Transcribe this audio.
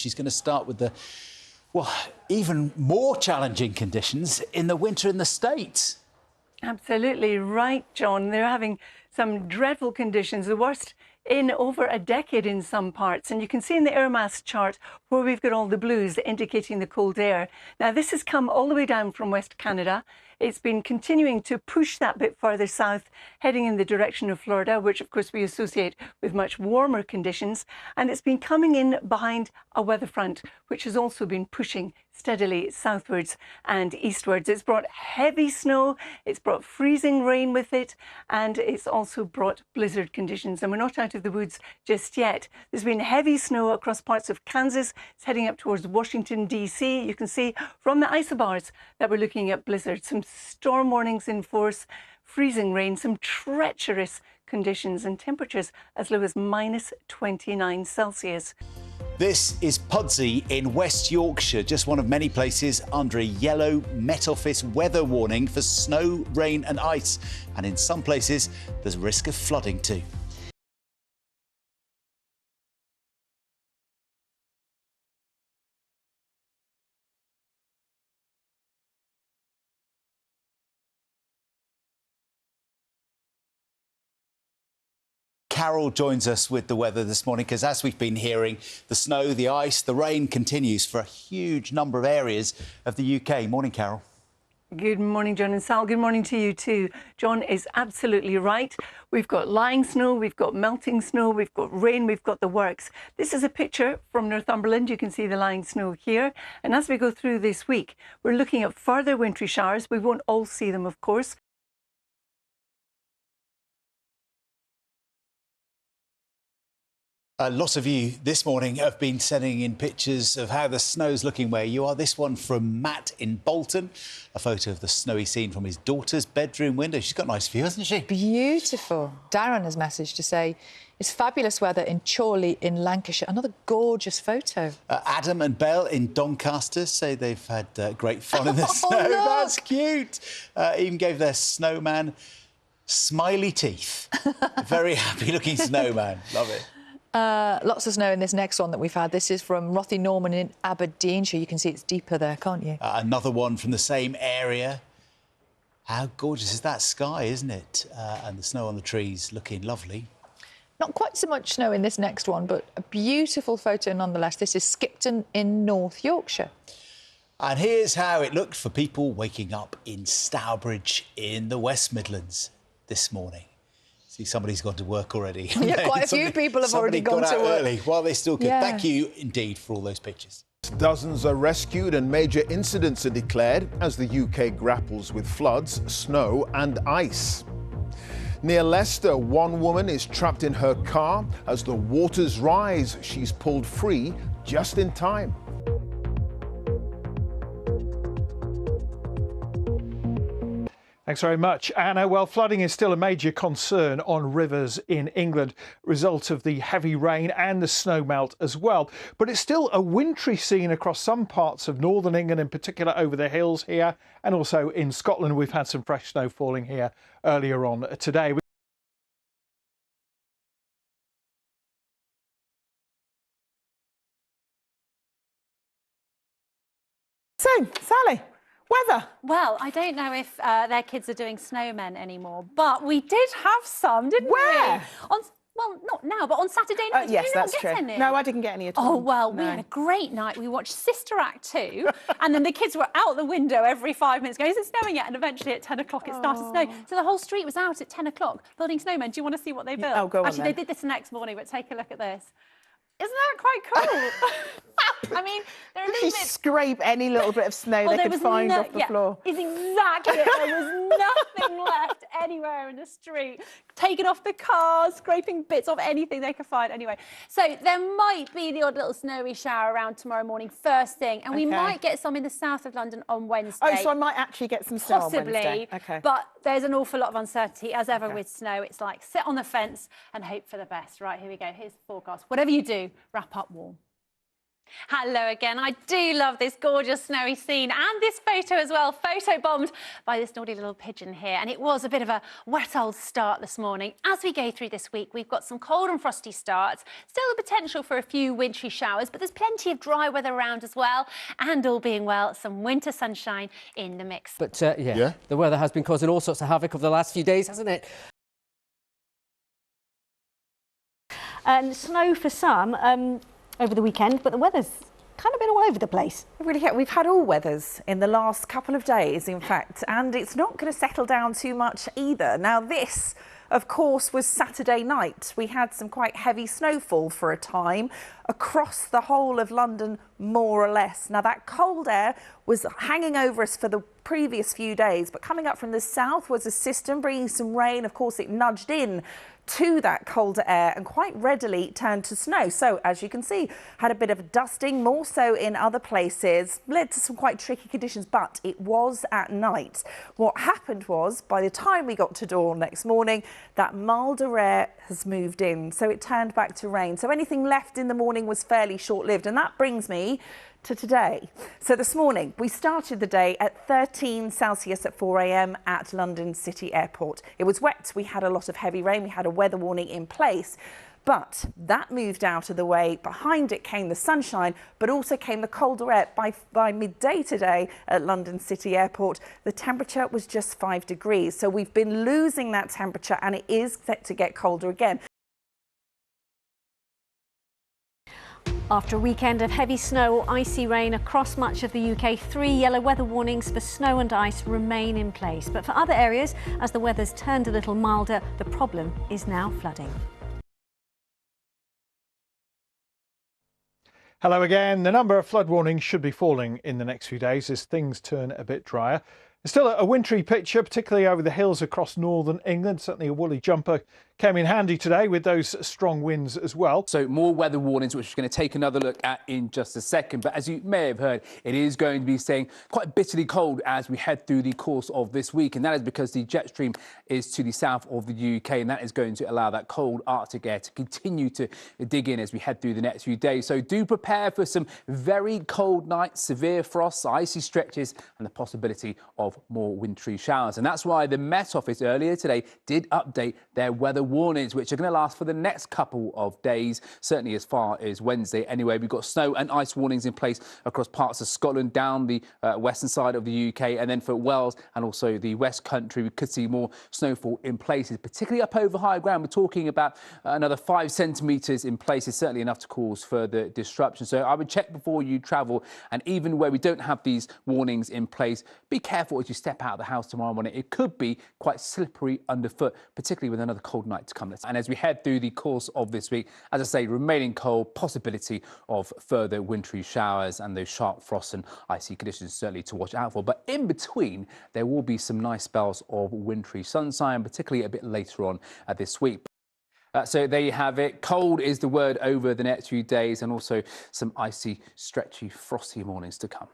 She's going to start with the, well, even more challenging conditions in the winter in the States. Absolutely right, John. They're having some dreadful conditions, the worst in over a decade in some parts. And you can see in the air mass chart where we've got all the blues indicating the cold air. Now, this has come all the way down from West Canada. It's been continuing to push that bit further south, heading in the direction of Florida, which of course we associate with much warmer conditions. And it's been coming in behind a weather front, which has also been pushing steadily southwards and eastwards. It's brought heavy snow, it's brought freezing rain with it, and it's also brought blizzard conditions. And we're not out of the woods just yet. There's been heavy snow across parts of Kansas. It's heading up towards Washington, D.C. You can see from the isobars that we're looking at blizzards. Some storm warnings in force, freezing rain, some treacherous conditions, and temperatures as low as -29 Celsius. This is Pudsey in West Yorkshire, just one of many places under a yellow Met Office weather warning for snow, rain and ice. And in some places, there's a risk of flooding too. Carol joins us with the weather this morning because, as we've been hearing, the snow, the ice, the rain continues for a huge number of areas of the UK. Morning, Carol. Good morning, John and Sal. Good morning to you too. John is absolutely right. We've got lying snow, we've got melting snow, we've got rain, we've got the works. This is a picture from Northumberland. You can see the lying snow here. And as we go through this week, we're looking at further wintry showers. We won't all see them, of course. A lot of you this morning have been sending in pictures of how the snow's looking where you are. This one from Matt in Bolton, a photo of the snowy scene from his daughter's bedroom window. She's got a nice view, hasn't she? Beautiful. Darren has messaged to say it's fabulous weather in Chorley in Lancashire. Another gorgeous photo. Adam and Belle in Doncaster say they've had great fun in the snow. Look. That's cute. Even gave their snowman smiley teeth. Very happy looking snowman. Love it. Lots of snow in this next one that we've had. This is from Rothy Norman in Aberdeenshire. You can see it's deeper there, can't you? Another one from the same area. How gorgeous is that sky, isn't it? And the snow on the trees looking lovely. Not quite so much snow in this next one, but a beautiful photo nonetheless. This is Skipton in North Yorkshire. And here's how it looked for people waking up in Stourbridge in the West Midlands this morning. See, somebody's gone to work already. Yeah, quite a few people have already gone to work. Early while they still could. Yeah. Thank you indeed for all those pictures. Dozens are rescued and major incidents are declared as the UK grapples with floods, snow and ice. Near Leicester, one woman is trapped in her car. As the waters rise, she's pulled free just in time. Thanks very much, Anna. Well, flooding is still a major concern on rivers in England, result of the heavy rain and the snow melt as well. But it's still a wintry scene across some parts of northern England, in particular over the hills here, and also in Scotland. We've had some fresh snow falling here earlier on today. So, Sally, weather. Well, I don't know if their kids are doing snowmen anymore, but we did have some, didn't Where? we? Well, not now, but on Saturday night. Yes, did you not that's get true. any? No, I didn't get any at all. Oh, well, we No. had a great night. We watched Sister Act 2, and then the kids were out the window every 5 minutes going, is it snowing yet? And eventually at 10 o'clock it started to snow. So the whole street was out at 10 o'clock building snowmen. Do you want to see what they built? Oh, go on Actually, then. they did this next morning, but take a look at this. Isn't that quite cool? I mean, they're a little Actually bit... scrape any little bit of snow they could find off the floor. Is exactly it. There was nothing left anywhere in the street. Taking off the cars, scraping bits off anything they could find. Anyway, so there might be the odd little snowy shower around tomorrow morning, first thing, and we might get some in the south of London on Wednesday. Oh, so I might actually get some snow on Wednesday. Possibly, Okay. but there's an awful lot of uncertainty, as ever with snow. It's like sit on the fence and hope for the best. Right, here we go. Here's the forecast. Whatever you do, wrap up warm. Hello again. I do love this gorgeous snowy scene and this photo as well, photo-bombed by this naughty little pigeon here. And it was a bit of a wet old start this morning. As we go through this week, we've got some cold and frosty starts, still the potential for a few wintry showers, but there's plenty of dry weather around as well. And all being well, some winter sunshine in the mix. But the weather has been causing all sorts of havoc over the last few days, hasn't it? And snow for some over the weekend, but the weather's kind of been all over the place. Really, we've had all weathers in the last couple of days, in fact, and it's not going to settle down too much either. Now, this, of course, was Saturday night. We had some quite heavy snowfall for a time across the whole of London, more or less. Now, that cold air was hanging over us for the previous few days, but coming up from the south was a system bringing some rain. Of course, it nudged in to that colder air and quite readily turned to snow. So, as you can see, had a bit of a dusting, more so in other places, led to some quite tricky conditions, but it was at night. What happened was, by the time we got to dawn next morning, that milder air has moved in, so it turned back to rain. So anything left in the morning was fairly short-lived, and that brings me to today. So this morning we started the day at 13 Celsius at 4 a.m. at London City Airport. It was wet, we had a lot of heavy rain, we had a weather warning in place, but that moved out of the way. Behind it came the sunshine, but also came the colder air. By midday today at London City Airport, the temperature was just 5 degrees. So we've been losing that temperature and it is set to get colder again. After a weekend of heavy snow or icy rain across much of the UK, 3 yellow weather warnings for snow and ice remain in place. But for other areas, as the weather's turned a little milder, the problem is now flooding. Hello again. The number of flood warnings should be falling in the next few days as things turn a bit drier. It's still a wintry picture, particularly over the hills across northern England. Certainly a woolly jumper came in handy today with those strong winds as well. So more weather warnings, which we're going to take another look at in just a second. But as you may have heard, it is going to be staying quite bitterly cold as we head through the course of this week. And that is because the jet stream is to the south of the UK, and that is going to allow that cold Arctic air to continue to dig in as we head through the next few days. So do prepare for some very cold nights, severe frosts, icy stretches, and the possibility of more wintry showers. And that's why the Met Office earlier today did update their weather warnings, which are going to last for the next couple of days, certainly as far as Wednesday. Anyway, we've got snow and ice warnings in place across parts of Scotland, down the western side of the UK, and then for Wales and also the West Country, we could see more snowfall in places, particularly up over high ground. We're talking about another 5 centimetres in places, certainly enough to cause further disruption. So I would check before you travel, and even where we don't have these warnings in place, be careful as you step out of the house tomorrow morning. It could be quite slippery underfoot, particularly with another cold night to come. And as we head through the course of this week, as I say, remaining cold, possibility of further wintry showers and those sharp frosts and icy conditions certainly to watch out for. But in between, there will be some nice spells of wintry sunshine, particularly a bit later on this week. So there you have it. Cold is the word over the next few days, and also some icy, stretchy, frosty mornings to come.